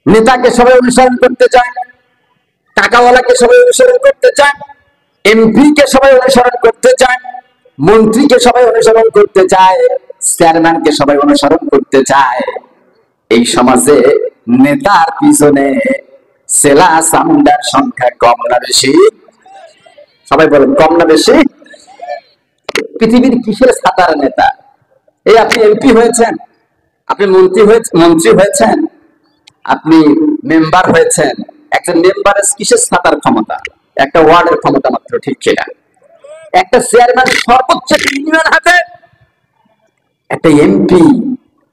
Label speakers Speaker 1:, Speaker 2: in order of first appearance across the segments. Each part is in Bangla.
Speaker 1: নেতাকে সবাই অনুসরণ করতে চায়, টাকাওয়ালাকে সবাই অনুসরণ করতে চায়, এমপি কে সবাই অনুসরণ করতে চায়, মন্ত্রীকে সবাই অনুসরণ করতে চায়, চেয়ারম্যানকে সবাই অনুসরণ করতে চায়। এই সমাজে নেতার পিছনে সেলা সামুন্ডার সংখ্যা কম না বেশি? সবাই বলেন কম না বেশি? পৃথিবীর কিসের ছাতার নেতা? এই আপনি এমপি হয়েছেন, আপনি মন্ত্রী হয়েছেন, আপনি মেম্বার হয়েছেন। একজন মেম্বারের কিসের ছাতার ক্ষমতা? একটা ওয়ার্ডের ক্ষমতা মাত্র, ঠিক কিনা? একটা চেয়ারম্যান সর্বোচ্চ ইউনিয়ন হাতে, একটা এমপি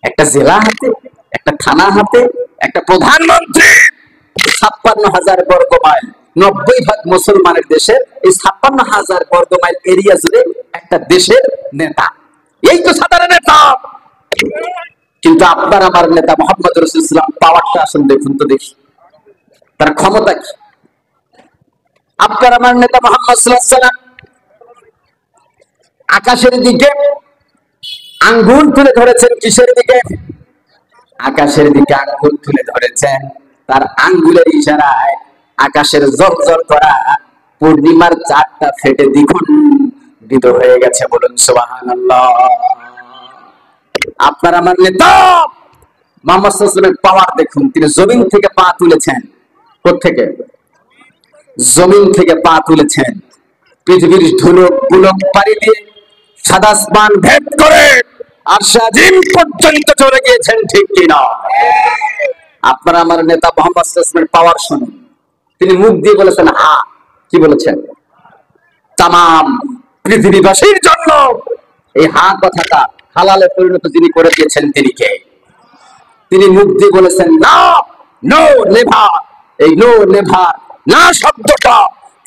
Speaker 1: একটা জেলা হাতে, একটা থানা হাতে, একটা প্রধানমন্ত্রী 56,000 বর্গ মাইল, 90% মুসলমানের দেশে এই 56,000 বর্গ মাইল এরিয়া জুড়ে একটা দেশের নেতা। এই তো সাধারণ নেতা। কিন্তু আপনার আমার নেতা মুহাম্মদ রাসূলুল্লাহ পাওয়ারটা আসুন দেখুন তো দেখি, তার ক্ষমতা কি? আপনার আমার নেতা মুহাম্মদ সাল্লাল্লাহু আলাইহি ওয়াসাল্লাম আকাশের দিকে আঙ্গুল তুলে ধরেছেন। কিসের দিকে? আকাশের দিকে আঙ্গুল তুলে ধরেছেন। তার আঙ্গুলের ইশারায় আকাশের জ্বলজ্বল করা পূর্ণিমার চাঁদটা ফেটে দ্বিখণ্ডিত হয়ে গেছে। বলুন সুবহানাল্লাহ। আপনার আমার নেতা মুহাম্মদ সাল্লাল্লাহু আলাইহি ওয়াসাল্লামের পাওয়ার দেখুন। তিনি জমিন থেকে পা তুলেছেন। কোত্থেকে? জমিন থেকে পা তুলেছেন। পৃথিবীর ধুলো পুলক পাড়ি দিয়ে সাদা আসমান ভেদ করে আরশে আজিম পর্যন্ত চলে গিয়েছেন, ঠিক কিনা? আপনার আমার নেতা মুহাম্মদ সাল্লাল্লাহু আলাইহি ওয়াসাল্লামের পাওয়ার শুনুন। তিনি মুখ দিয়ে বলেছেন হা। কি বলেছেন? তামাম পৃথিবীবাসীর জন্য এই হা কথাটা হালালে পরিণত যিনি করে দিয়েছেন তিনি কে? তিনি মুখ দিয়ে বলেছেন না, নো নেভার। এই নো নেভার না শব্দটা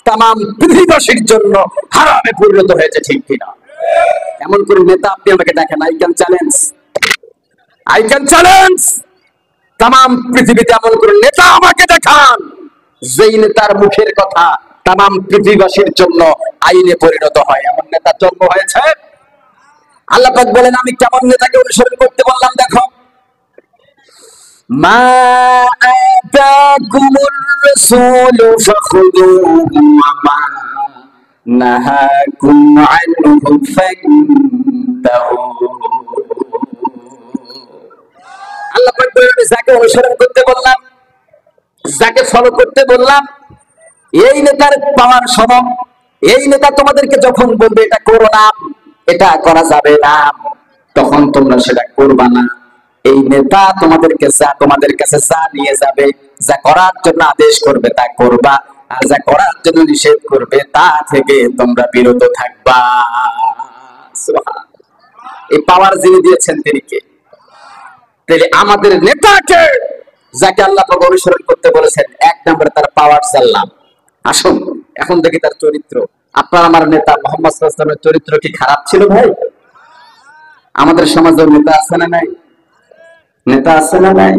Speaker 1: তামাম পৃথিবীবাসীর জন্য হারামে পরিণত হয়েছে, ঠিক কিনা? এমন করে নেতা আপনি আমাকে দেখেন, আই ক্যান চ্যালেঞ্জ তামাম পৃথিবীতে এমন করে নেতা আমাকে দেখান যেই নেতার মুখের কথা তামাম পৃথিবীবাসীর জন্য আইনে পরিণত হয়। এমন নেতা জন্ম হয়েছে। আল্লাহ পাক বলেন আমি কেমন নেতাকে অনুসরণ করতে বললাম দেখো। মা আতাকুমুর রাসূলু ফাখুযুহু ওয়া মা নাহাকুম আনহু ফান্তাহু। আল্লাহ পাক বলেন আমি যাকে অনুসরণ করতে বললাম, যাকে ফলো করতে বললাম, এই নেতার পাওয়ার শোনো। এই নেতা তোমাদেরকে যখন বলবে এটা করো না, এটা করা যাবে না, তখন তোমরা সেটা করবা না। এই নেতা তোমাদেরকে তোমাদের কাছে যা নিয়ে যাবে, যা করার জন্য আদেশ করবে তা করবা, আর যা করার জন্য নিষেধ করবে তা থেকে তোমরা বিরত থাকবা। সুবহানাল্লাহ। এই পাওয়ার যিনি দিয়েছেন তিনি কে? তাহলে আমাদের নেতাকে যাকে আল্লাহ পাক অনুসরণ করতে বলেছেন, এক নম্বরে তার পাওয়ার চাললাম। আসুন এখন দেখি তার চরিত্র। আপনার আমার নেতা মুহাম্মদ সাল্লাল্লাহু আলাইহি ওয়াসাল্লামের চরিত্র কি খারাপ ছিল ভাই? আমাদের সমাজের নেতা আছে না নাই? নেতা আছে না নাই?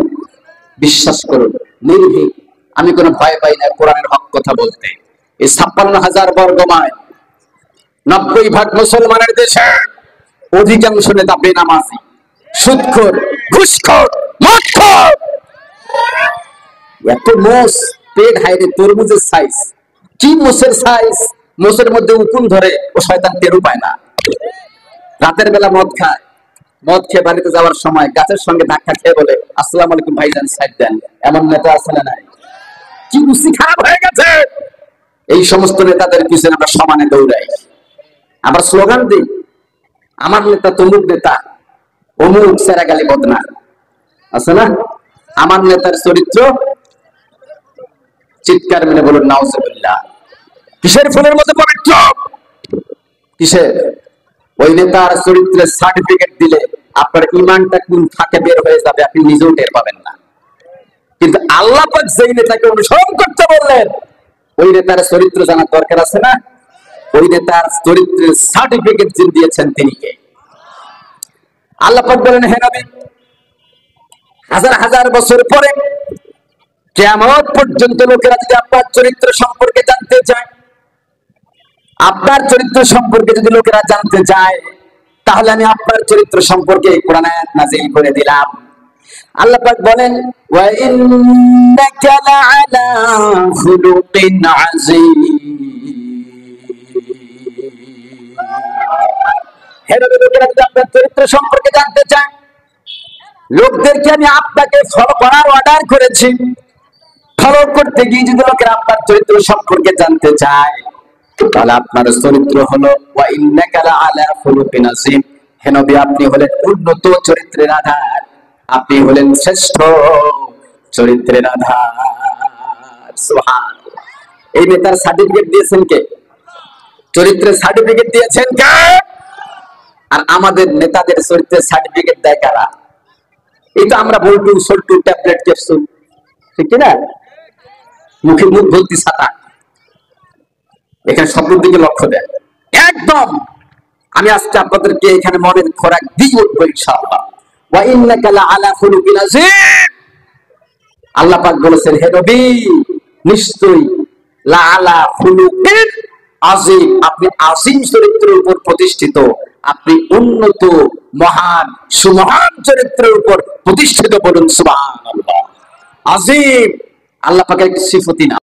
Speaker 1: বিশ্বাস করুন নির্ভীক, আমি কোনো ভয় পাই না কোরআনের হক কথা বলতে। এই 56,000 বর্গ মাইল 90% মুসলমানের দেশে অধিকাংশ নেতা বেনামাজি, সুদখোর, ঘুষখোর, মদখোর। এত মোষ, পেট হাইরে তরমুজের সাইজ। কি মোষের সাইজ? মোষের মধ্যে উকুন ধরে, ও শয়তান টেরও পায় না। রাতের বেলা মদ খায়, মদ খেয়ে বাড়িতে যাওয়ার সময় গাছের সঙ্গে ধাক্কা খেয়ে বলে আসসালামু আলাইকুম ভাইজান সাইড দেন। এমন নেতা আছে না নাই? কি রুচি খারাপ হয়ে গেছে। এই সমস্ত নেতাদের পিছনে আমরা সমানে দৌড়াই, আবার স্লোগান দিই আমার নেতা তমুক নেতা, অমুক সেরাগালি বদনা। আছে না? আমার নেতার চরিত্র চিৎকার মেনে বলুন নাউজুবিল্লাহ। কিসের ফুলের মতো পবিত্র? কিসের? ওই নেতার চরিত্রের সার্টিফিকেট দিলে আপনার ইমানটা কোন ফাঁকে বের হয়ে যাবে আপনি নিজেও টের পাবেন না। কিন্তু আল্লাহ পাক যেই নেতাকে অনুসরণ করতে বললেন, ওই নেতার চরিত্র জানার দরকার আছে না? ওই নেতার চরিত্রের সার্টিফিকেট যিনি দিয়েছেন তিনি কে? আল্লাহ পাক বলেন হে নবী, হাজার হাজার বছর পরে কিয়ামত পর্যন্ত লোকেরা যদি আপনার চরিত্র সম্পর্কে জানতে চায়, আপনার চরিত্র সম্পর্কে যদি লোকেরা জানতে চায়, তাহলে আমি আপনার চরিত্র সম্পর্কে কোরআন আয়াত নাযিল করে দিলাম। আল্লাহ পাক বলেন ওয়া ইন্নাকা লাআলা খুলুকিন আযীম। হে নবী, লোকেরা যদি আপনার চরিত্র সম্পর্কে জানতে চায়, লোকদেরকে আমি আপনাকে ফলো করার অর্ডার করেছি, ফলো করতে গিয়ে যদি লোকেরা আপনার চরিত্র সম্পর্কে জানতে চায়, তাহলে আপনার চরিত্র হলো ওয়া ইন্নাকা লাআলা খুলুকিন আযীম। হে নবী, আপনি হলেন উন্নত চরিত্রের আধার, আপনি হলেন শ্রেষ্ঠ চরিত্রের আধার। সুবহানাল্লাহ। এই নেতার সার্টিফিকেট দিয়েছেন কে? চরিত্রের সার্টিফিকেট দিয়েছেন কে? আর আমাদের নেতাদের চরিত্রের সার্টিফিকেট দেয় কারা? এই তো আমরা বল্টু সল্টু ট্যাবলেট ক্যাপসুল, ঠিক না? মুখে মুখ ভর্তি ছাতা, এখানে শব্দের দিকে লক্ষ্য দেন একদম। আমি আজকে আপনাদেরকে এখানে মনের খোরাক দিয়ে উঠবো ইনশাআল্লাহ। ওয়া ইন্নাকা লাআলা খুলুকিন আযীম। আল্লাহ পাক বলেছেন, হে নবী, নিশ্চয়ই লাআলা খুলুকিন আযীম, আপনি আযীম চরিত্রের উপর প্রতিষ্ঠিত, আপনি উন্নত মহান সুমহান চরিত্রের উপর প্রতিষ্ঠিত। বলুন সুবহানাল্লাহ। আযীম আল্লাহ পাকের একটি সিফতি না।